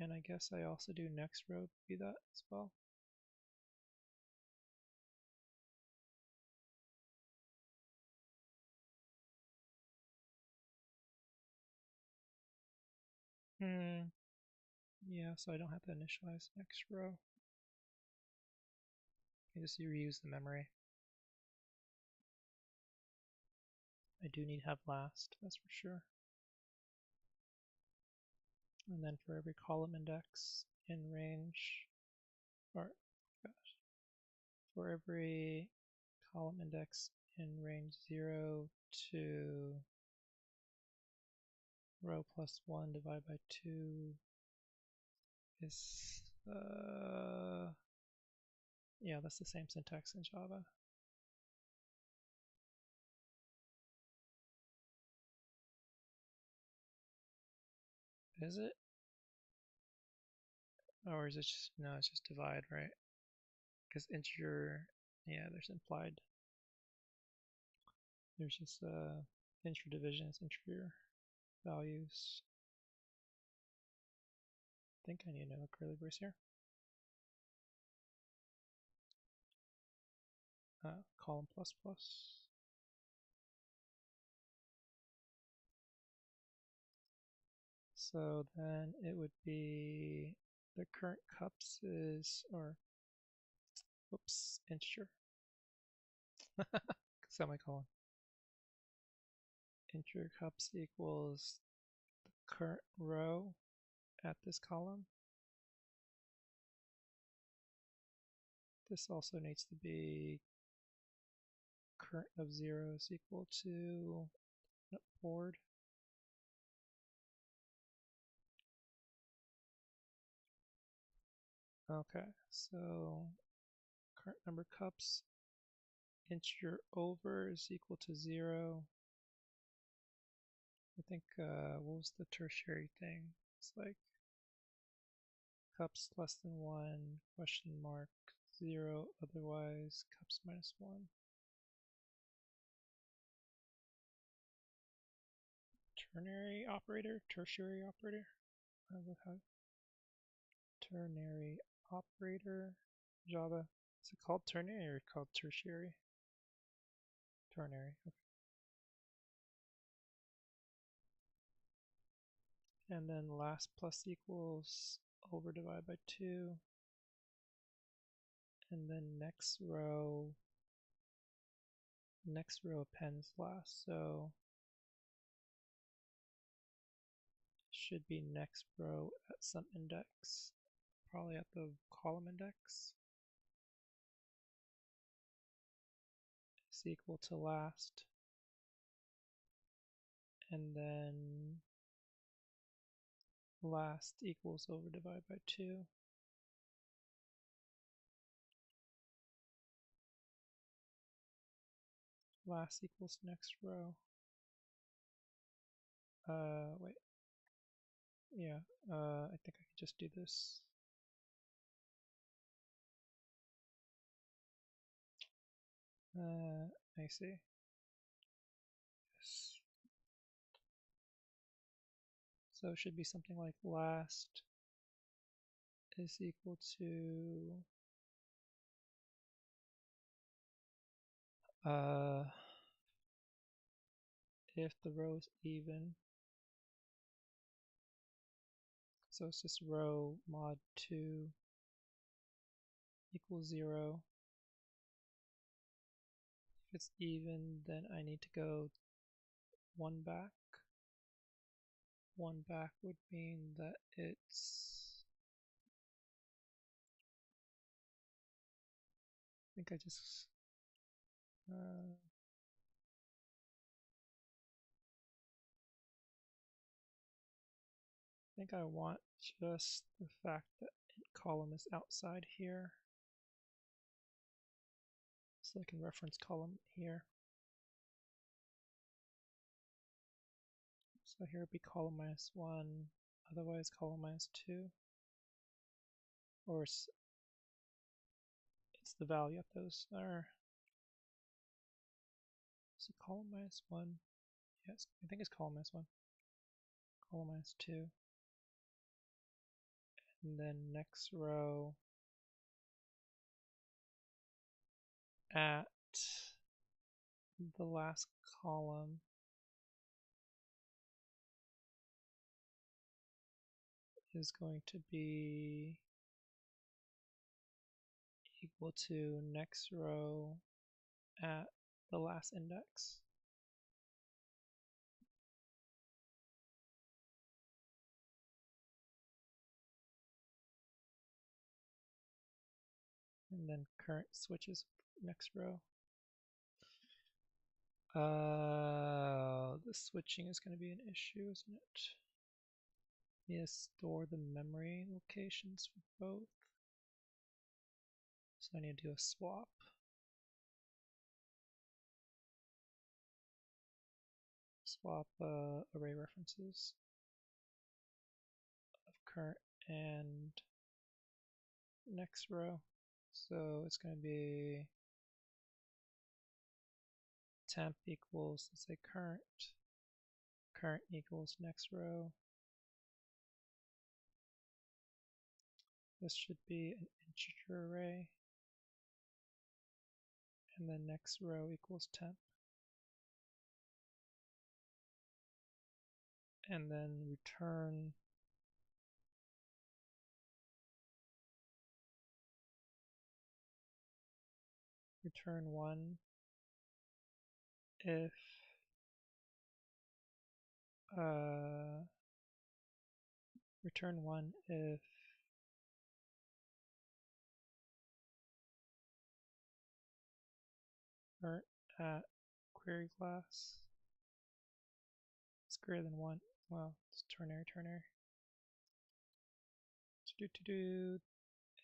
And I guess I also do next row to be that as well. Yeah, so I don't have to initialize next row. I just reuse the memory. I do need to have last, that's for sure. And then for every column index in range, or gosh, for every column index in range 0 to row plus 1 divided by 2 is, yeah, that's the same syntax in Java. Is it? Or is it just, no, it's just divide, right? Because integer, yeah, there's implied. There's just integer division is integer values. I think I need another curly brace here. Column plus plus. So then it would be the current cups is, or, whoops, integer. Semicolon. Integer cups equals the current row at this column. This also needs to be current of 0 is equal to board. Okay, so current number cups integer over is equal to 0. I think, what was the tertiary thing? It's like cups less than 1, question mark, 0, otherwise cups minus 1. Ternary operator, tertiary operator? Ternary operator, Java. Is it called ternary or called tertiary? Ternary, okay. And then last plus equals over divided by 2. And then next row appends last, so should be next row at some index, probably at the column index, is equal to last, and then last equals over divided by 2. Last equals next row. Wait. Yeah, I think I could just do this. I see. Yes. So it should be something like last is equal to if the row is even. So it's just row mod 2 equals 0. If it's even, then I need to go 1 back. 1 back would mean that it's, I think I just, I think I want just the fact that column is outside here, so I can reference column here. So here would be column minus 1, otherwise column minus 2, or it's the value of those are, is it column minus 1? Yes, I think it's column minus 1, column minus 2, and then next row at the last column is going to be equal to next row at the last index. And then current switches next row. The switching is going to be an issue, isn't it? Need to store the memory locations for both. So I need to do a swap. Swap array references of current and next row. So it's going to be temp equals, let's say current equals next row. This should be an integer array. And then next row equals temp. And then return return 1 if return 1 if current at query class is greater than 1. Well, it's ternary.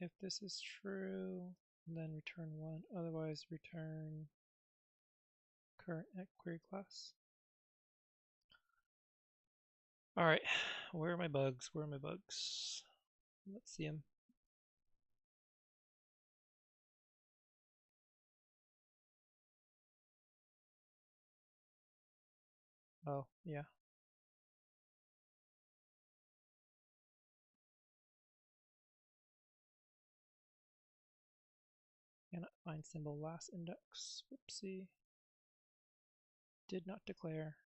If this is true, then return 1. Otherwise, return current at query class. All right, where are my bugs? Let's see them. Oh, yeah. Cannot find symbol last index. Whoopsie. Did not declare.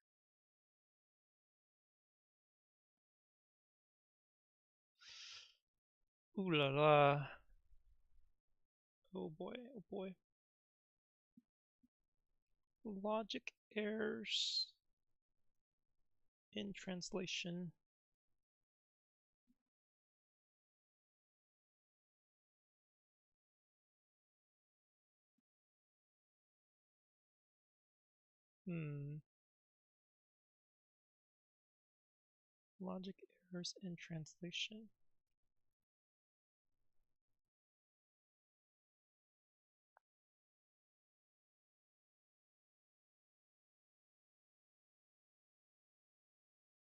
Ooh la la. Oh boy. Logic errors in translation. Logic errors in translation.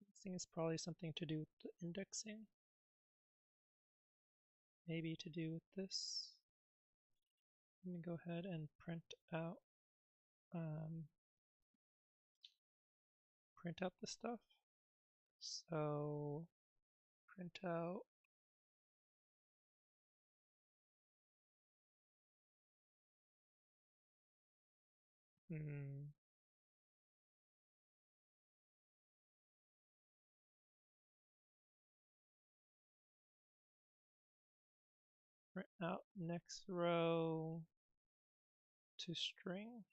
This thing is probably something to do with the indexing. Maybe to do with this. Let me go ahead and print out the stuff. So print out print out next row to string.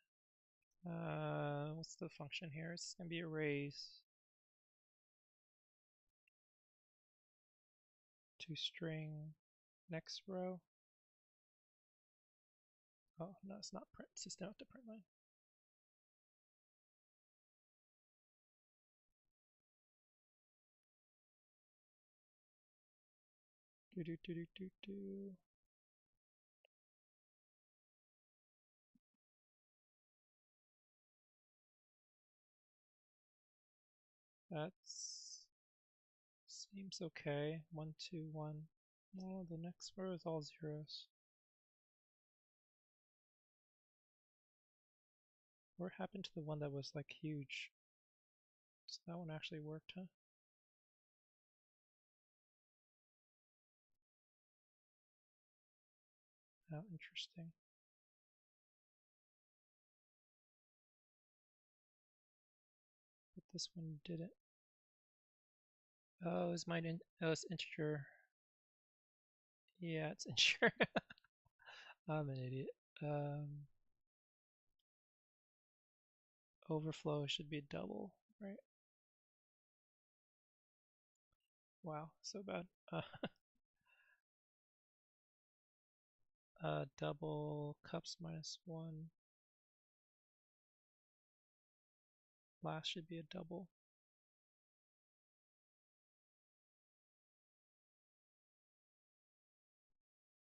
What's the function here? It's gonna be arrays to string next row. Oh no, it's not print system out to print line. That seems okay. 1, 2, 1. Oh, the next row is all zeros. What happened to the one that was like huge? So that one actually worked, huh? How interesting. But this one didn't. Oh, is mine oh, it's integer. Yeah, it's integer. I'm an idiot. Overflow should be double, right? Wow, so bad. Double cups -1. last should be a double.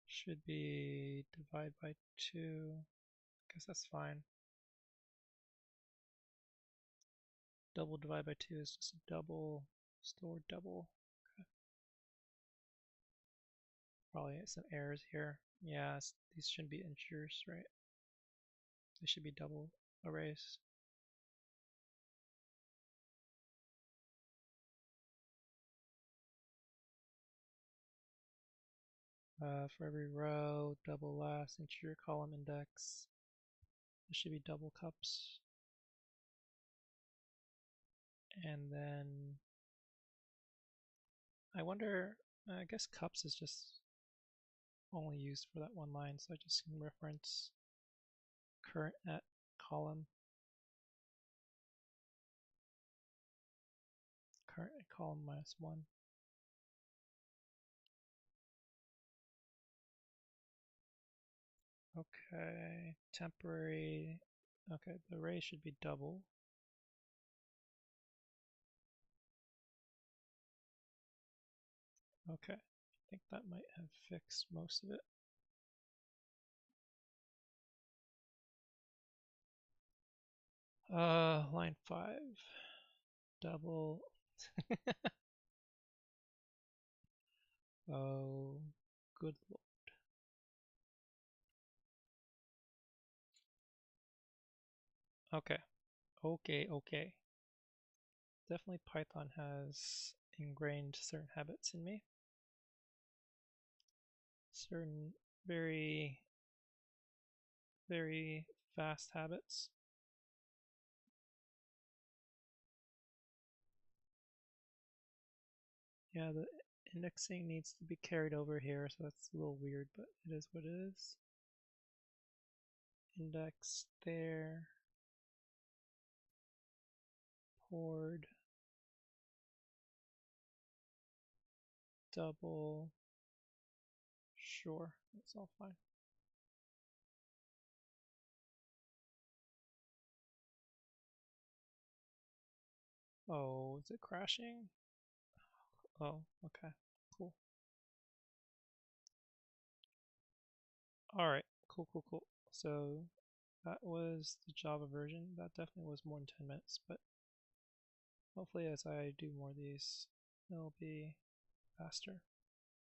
Should be divide by 2. Guess that's fine. Double divide by 2 is just a double, stored double. Okay. Probably some errors here. Yeah, these shouldn't be integers, right? They should be double arrays. For every row, double last integer column index. This should be double cups. And then I wonder, I guess cups is just only used for that one line, so I just can reference current at column, current at column -1. Okay, temporary, okay, the array should be double. Okay, I think that might have fixed most of it. Line 5, double. Oh, good lord. Okay, okay. Definitely Python has ingrained certain habits in me. Certain very, very fast habits. Yeah, the indexing needs to be carried over here, so that's a little weird, but it is what it is. Index there. Poured. Double. Sure, that's all fine. Oh, is it crashing? Oh, okay, cool. Alright, cool. So that was the Java version. That definitely was more than 10 minutes, but hopefully as I do more of these, it'll be faster.